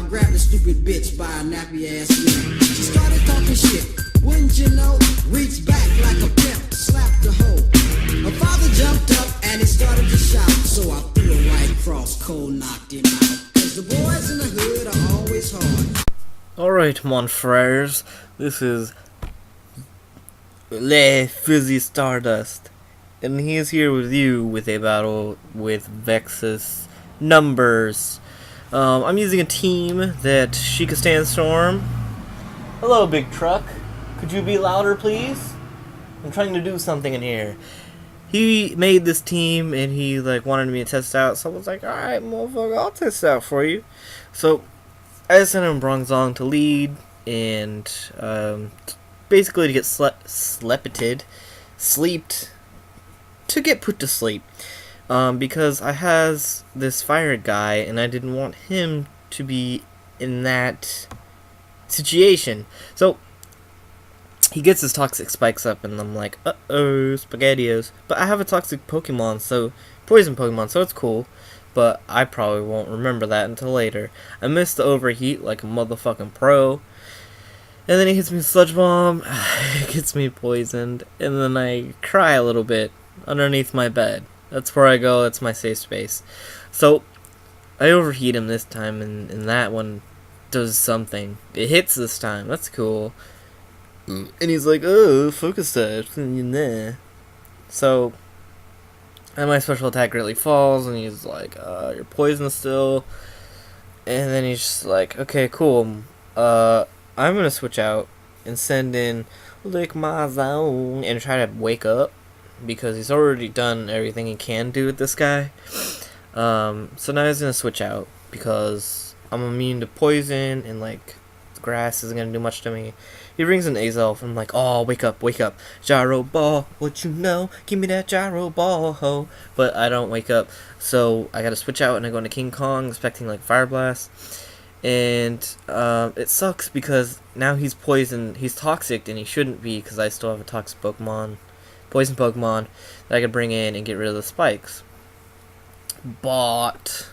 grabbed a stupid bitch by a nappy ass neck. She started talking shit, wouldn't you know? Reached back like a pimp, slapped the hoe. Her father jumped up and he started to shout, so I threw a right cross, cold knocked him out. Cause the boys in the hood are always hard. Alright, mon frères, this is Le Fizzy Stardust, and he is here with you with a battle with Vexus numbers. I'm using a team that Sheikah Sandstorm. Hello, big truck. Could you be louder, please? I'm trying to do something in here. He made this team and he wanted me to test it out, so I was like, alright, motherfucker, I'll test it out for you. So I sent him Bronzong to lead and basically to get to get put to sleep. Because I has this fire guy and I didn't want him to be in that situation. So he gets his toxic spikes up and I'm like, uh-oh, SpaghettiOs. But I have a toxic Pokemon, so poison Pokemon, so it's cool. But I probably won't remember that until later. I missed the overheat like a motherfucking pro. And then he hits me with Sludge Bomb, gets me poisoned, and then I cry a little bit underneath my bed. That's where I go, that's my safe space. So I overheat him this time, and that one does something. It hits this time, that's cool. And he's like, oh, focus that. So, and my special attack really falls, and he's like, you're poisoned still. And then he's just like, okay, cool. I'm gonna switch out and send in Lick My Zone and try to wake up, because he's already done everything he can do with this guy. So now he's gonna switch out, because I'm immune to poison, and grass isn't gonna do much to me. He brings in Azelf, and I'm like, oh, wake up, gyro ball, what you know, give me that gyro ball, ho. But I don't wake up, so I gotta switch out, and I go into King Kong, expecting Fire Blast. And it sucks, because now he's poisoned, he's toxic, and he shouldn't be, because I still have a toxic Pokemon, poison Pokemon, that I could bring in and get rid of the spikes. But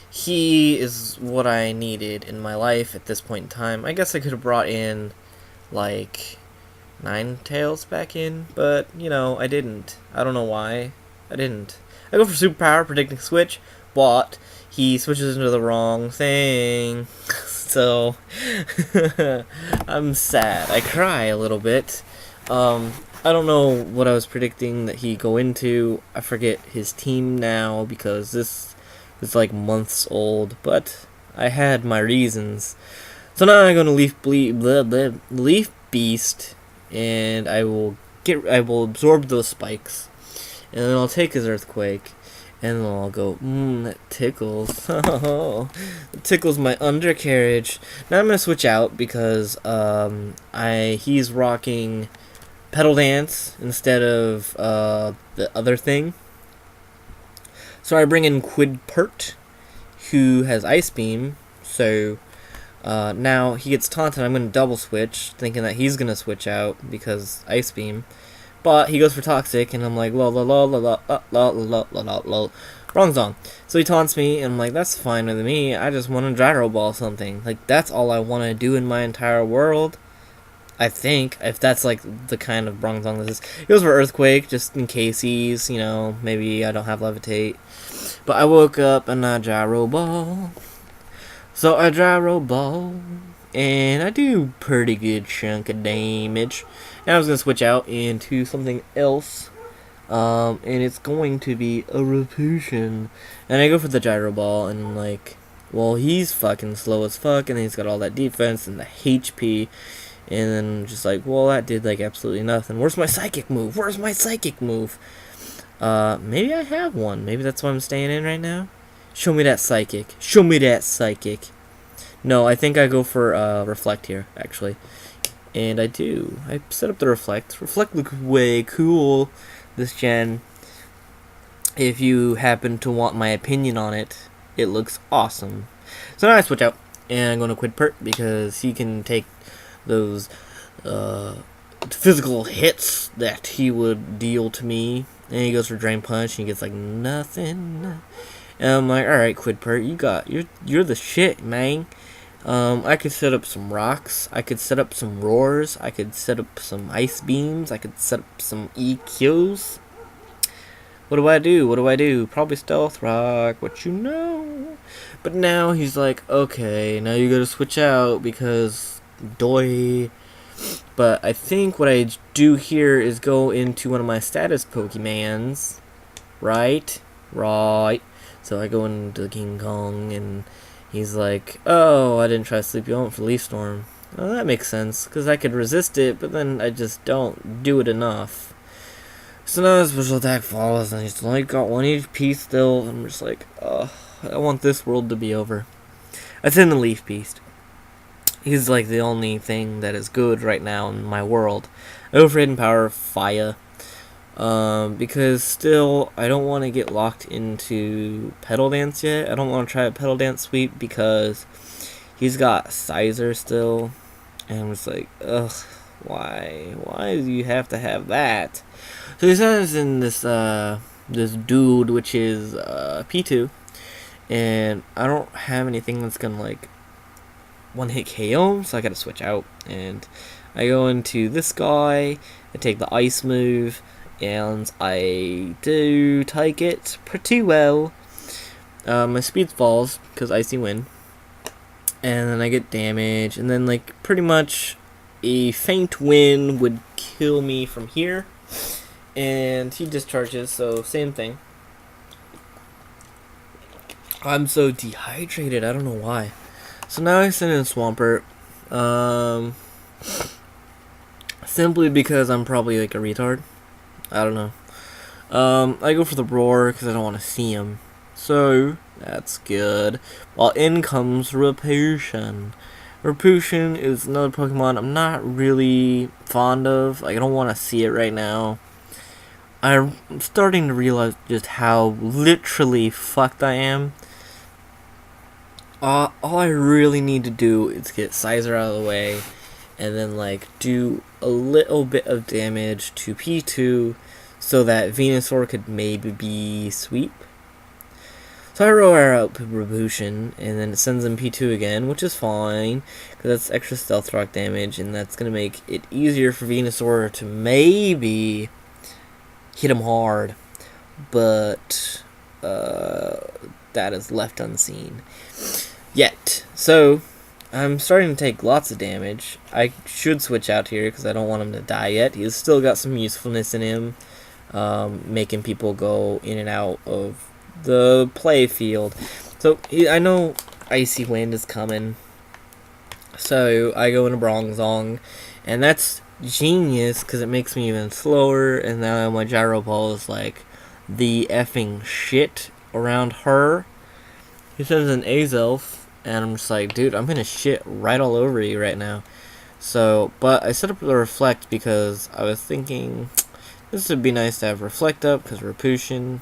he is what I needed in my life at this point in time. I guess I could have brought in Ninetales back in, but I didn't. I don't know why I didn't. I go for Superpower, predicting switch, but he switches into the wrong thing. So I'm sad. I cry a little bit. I don't know what I was predicting that he'd go into. I forget his team now, because this is months old, but I had my reasons. So now I'm going to Leaf Beast, and I will absorb those spikes, and then I'll take his Earthquake, and then I'll go, that tickles. It tickles my undercarriage. Now I'm going to switch out, because he's rocking Petal Dance instead of the other thing. So I bring in Quidpert, who has Ice Beam, so now he gets taunted. I'm going to double switch, thinking that he's going to switch out because Ice Beam. But he goes for Toxic, and I'm like, lol. Wrong song. So he taunts me, and I'm like, that's fine with me. I just want to Gyro Ball something. That's all I want to do in my entire world. I think, if that's the kind of Bronzong this is. He goes for Earthquake, just in case he's, maybe I don't have Levitate. But I woke up and I Gyro Ball. So I Gyro Ball, and I do pretty good chunk of damage. Now I was going to switch out into something else, and it's going to be a Repulsion. And I go for the Gyro Ball, and well, he's fucking slow as fuck, and he's got all that defense and the HP. And then just well, that did absolutely nothing. Where's my psychic move? Maybe I have one. Maybe that's why I'm staying in right now. Show me that psychic. No, I think I go for Reflect here, actually. And I do. I set up the Reflect. Reflect looks way cool this gen. If you happen to want my opinion on it, it looks awesome. So now I switch out, and I'm going to Quidpert, because he can take those physical hits that he would deal to me. And he goes for Drain Punch, and he gets nothing. And I'm like, alright, Quidpert, you're the shit, man. I could set up some rocks. I could set up some roars. I could set up some ice beams. I could set up some EQs. What do I do? What do I do? Probably stealth rock. What you know? But now he's like, okay, now you gotta switch out because doy. But I think what I do here is go into one of my status Pokemons. Right? Right. So I go into King Kong and he's like, oh, I didn't try to sleep you on for Leaf Storm. Well, that makes sense, because I could resist it, but then I just don't do it enough. So now the special attack falls, and he's like, got 1 HP still. I'm just like, oh, I want this world to be over. I send the Leaf Beast. He's like the only thing that is good right now in my world. I go for Hidden Power, Fire. Because still, I don't want to get locked into Petal Dance yet. I don't want to try a Petal Dance sweep because he's got Sizer still. And I'm just like, ugh, why? Why do you have to have that? So he sends in this, this dude, which is, P2. And I don't have anything that's gonna, like, one-hit KO, so I gotta switch out. And I go into this guy, I take the ice move, and I do take it pretty well. My speed falls, because Icy Wind. And then I get damage, and then, like, pretty much a faint wind would kill me from here. And he discharges, so same thing. I'm so dehydrated, I don't know why. So now I send in Swampert. Simply because I'm probably like a retard. I don't know. I go for the Roar because I don't want to see him. So, that's good. While in comes Rapution. Rapution is another Pokemon I'm not really fond of. Like, I don't want to see it right now. I'm starting to realize just how literally fucked I am. All I really need to do is get Sizer out of the way, and then like do a little bit of damage to P2, so that Venusaur could maybe sweep. So I roar out Rapution, and then it sends in P2 again, which is fine, because that's extra Stealth Rock damage, and that's gonna make it easier for Venusaur to maybe hit him hard, but that is left unseen. Yet. So, I'm starting to take lots of damage. I should switch out here because I don't want him to die yet. He's still got some usefulness in him, making people go in and out of the play field. So, I know Icy Wind is coming. So, I go into Bronzong, and that's genius because it makes me even slower, and now my Gyro Ball is like the effing shit around her. He sends an Azelf, and I'm just like, dude, I'm gonna shit right all over you right now. So, but I set up the Reflect because I was thinking this would be nice to have Reflect up because Rapution.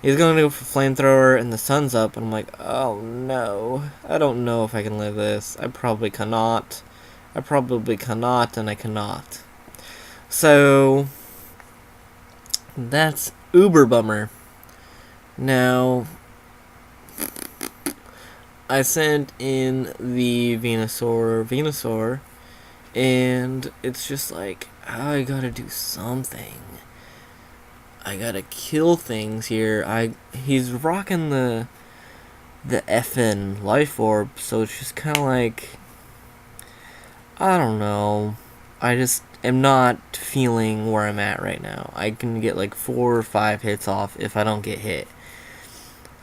He's going to go for Flamethrower, and the sun's up, and I'm like, oh no, I don't know if I can live this. I probably cannot. I probably cannot, and I cannot. So, that's uber bummer. Now, I sent in the Venusaur, and it's just like, I gotta do something. I gotta kill things here. He's rocking the effing Life Orb, so it's just kind of like, I don't know. I just am not feeling where I'm at right now. I can get like 4 or 5 hits off if I don't get hit.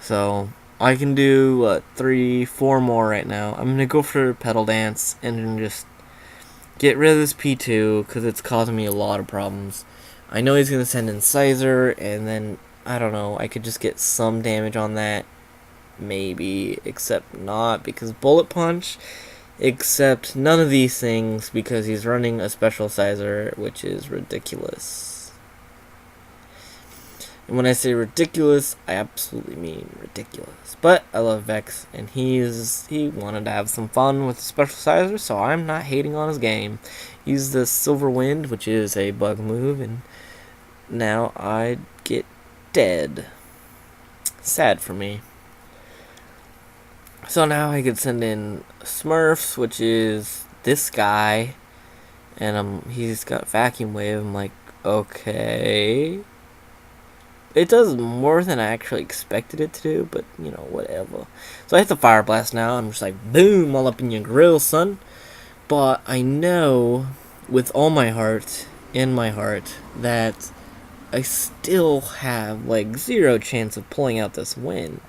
So I can do 3, 4 more right now. I'm gonna go for Petal Dance and then just get rid of this P2 because it's causing me a lot of problems. I know he's gonna send in Sizer, and then I don't know. I could just get some damage on that, maybe, except not because Bullet Punch. Except none of these things because he's running a special Sizer, which is ridiculous. And when I say ridiculous, I absolutely mean ridiculous. But I love Vex, and he wanted to have some fun with the special Sizer, so I'm not hating on his game. Use the Silver Wind, which is a bug move, and now I get dead. Sad for me. So now I could send in Smurfs, which is this guy, and he's got vacuum wave. I'm like, okay. It does more than I actually expected it to do, but, you know, whatever. So I hit the fire blast now, and I'm just like, boom, all up in your grill, son. But I know, with all my heart, in my heart, that I still have, like, 0 chance of pulling out this win.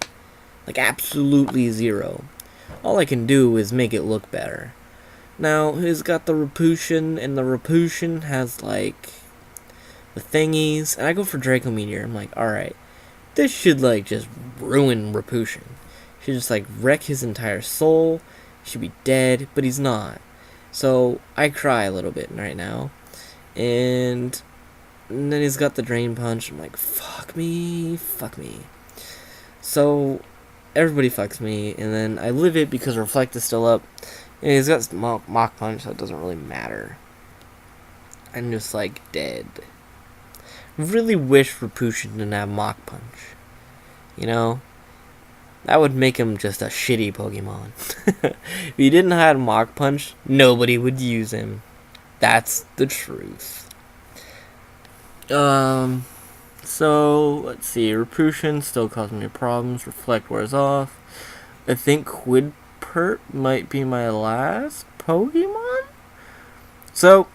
Like, absolutely 0. All I can do is make it look better. Now, he's got the Rapushin, and the Rapushin has, like, the thingies, and I go for Draco Meteor. I'm like, alright, this should, like, just ruin Rapushin. Should just, like, wreck his entire soul. He should be dead, but he's not. So, I cry a little bit right now. And then he's got the Drain Punch. I'm like, fuck me. So, everybody fucks me, and then I live it because Reflect is still up. And he's got Mach Punch, so it doesn't really matter. I'm just, like, dead. Really wish Rapushin didn't have Mach Punch. You know? That would make him just a shitty Pokemon. If he didn't have Mach Punch, nobody would use him. That's the truth. So, let's see. Rapushin still causing me problems. Reflect wears off. I think Quidpert might be my last Pokemon? So,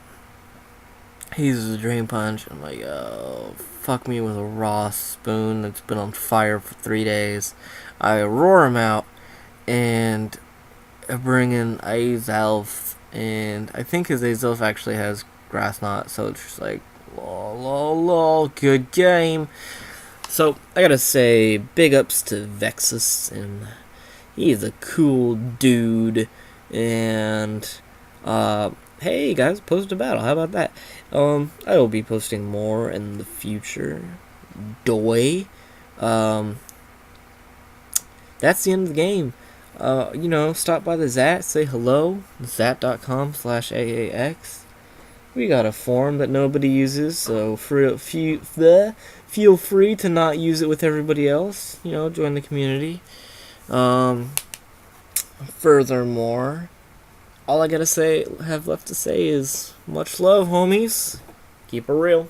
he uses a Drain Punch. I'm like, oh, fuck me with a raw spoon that's been on fire for 3 days. I roar him out, and I bring in Azelf, and I think his Azelf actually has Grass Knot, so it's just like, lol, good game. So, I gotta say, big ups to Vexus, and he's a cool dude, and, hey guys, post a battle, how about that? I will be posting more in the future. Doi. That's the end of the game. You know, stop by the Zat, say hello, zat.com/AAX. We got a forum that nobody uses, so feel free to not use it with everybody else. You know, join the community. Furthermore, all I have left to say is much love, homies. Keep it real.